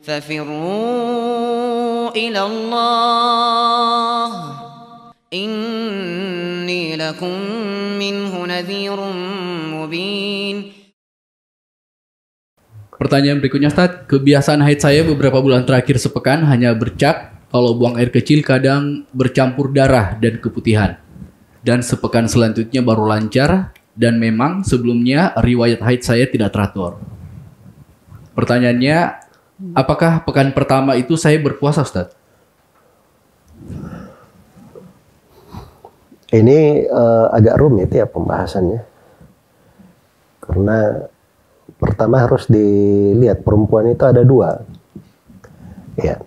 ففروا إلى الله إني لكم منه نذير مبين. Pertanyaan berikutnya, Ustaz. Kebiasaan haid saya beberapa bulan terakhir sepekan hanya bercak, kalau buang air kecil kadang bercampur darah dan keputihan. Dan sepekan selanjutnya baru lancar, dan memang sebelumnya riwayat haid saya tidak teratur. Pertanyaannya, apakah pekan pertama itu saya berpuasa, Ustaz? Ini agak rumit ya pembahasannya. Karena pertama harus dilihat perempuan itu ada dua. Ya.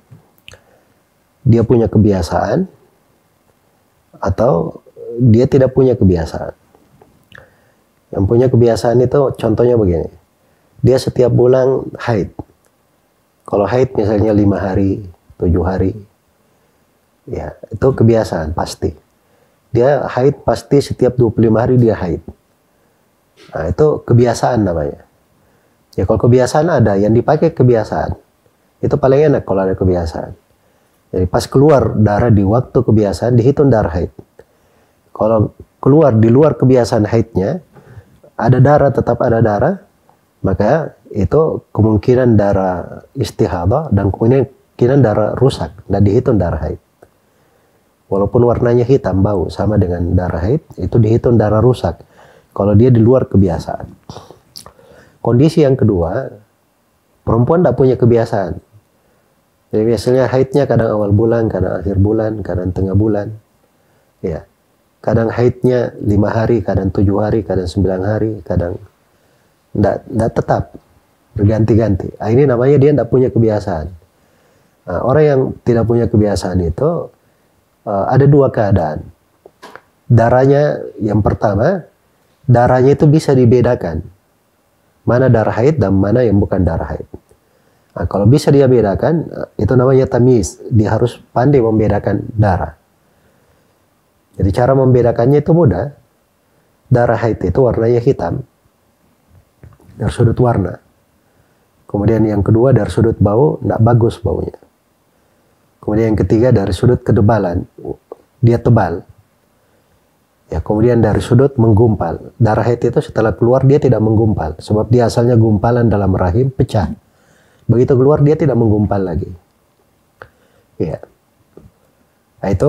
Dia punya kebiasaan atau dia tidak punya kebiasaan. Yang punya kebiasaan itu contohnya begini. Dia setiap bulan haid. Kalau haid misalnya 5 hari, 7 hari. Ya, itu kebiasaan pasti. Dia haid pasti setiap 25 hari dia haid. Nah, itu kebiasaan namanya. Ya kalau kebiasaan ada, yang dipakai kebiasaan. Itu paling enak kalau ada kebiasaan. Jadi pas keluar darah di waktu kebiasaan, dihitung darah haid. Kalau keluar di luar kebiasaan haidnya, ada darah, tetap ada darah, maka itu kemungkinan darah istihadah dan kemungkinan darah rusak, dan dihitung darah haid. Walaupun warnanya hitam, bau, sama dengan darah haid, itu dihitung darah rusak. Kalau dia di luar kebiasaan. Kondisi yang kedua, perempuan tidak punya kebiasaan. Jadi biasanya haidnya kadang awal bulan, kadang akhir bulan, kadang tengah bulan. Ya, kadang haidnya 5 hari, kadang 7 hari, kadang 9 hari, kadang tidak tetap, berganti-ganti. Nah, ini namanya dia tidak punya kebiasaan. Nah, orang yang tidak punya kebiasaan itu ada dua keadaan. Darahnya yang pertama, darahnya itu bisa dibedakan. Mana darah haid dan mana yang bukan darah haid. Nah, kalau bisa dia bedakan, itu namanya tamyiz. Dia harus pandai membedakan darah. Jadi cara membedakannya itu mudah. Darah haid itu warnanya hitam. Dari sudut warna. Kemudian yang kedua dari sudut bau, tidak bagus baunya. Kemudian yang ketiga dari sudut ketebalan. Dia tebal. Ya, kemudian dari sudut menggumpal. Darah haid itu setelah keluar dia tidak menggumpal. Sebab dia asalnya gumpalan dalam rahim, pecah. Begitu keluar dia tidak menggumpal lagi. Ya. Nah, itu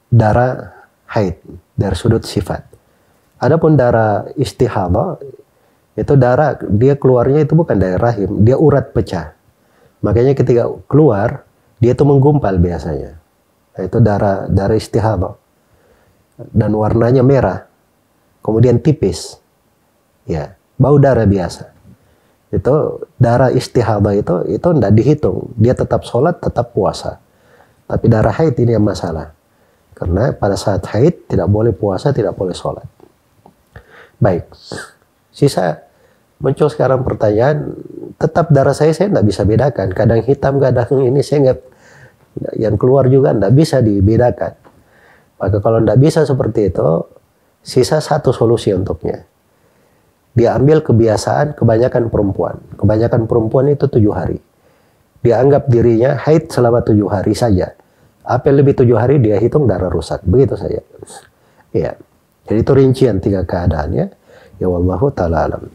darah haid. Dari sudut sifat. Adapun darah istihadah, itu darah, dia keluarnya itu bukan dari rahim. Dia urat pecah. Makanya ketika keluar, dia itu menggumpal biasanya. Nah, itu darah istihadah. Dan warnanya merah, kemudian tipis, ya, bau darah biasa. Itu darah istihadah itu tidak dihitung, dia tetap sholat, tetap puasa. Tapi darah haid ini yang masalah, karena pada saat haid tidak boleh puasa, tidak boleh sholat. Baik, sisa muncul sekarang pertanyaan, tetap darah saya tidak bisa bedakan, kadang hitam, kadang ini saya nggak, yang keluar juga tidak bisa dibedakan. Maka kalau tidak bisa seperti itu, sisa satu solusi untuknya. Dia ambil kebiasaan kebanyakan perempuan. Kebanyakan perempuan itu 7 hari. Dia anggap dirinya haid selama 7 hari saja. Apa lebih 7 hari dia hitung darah rusak. Begitu saja. Ya. Jadi itu rincian 3 keadaannya. Ya wallahu ta'ala alam.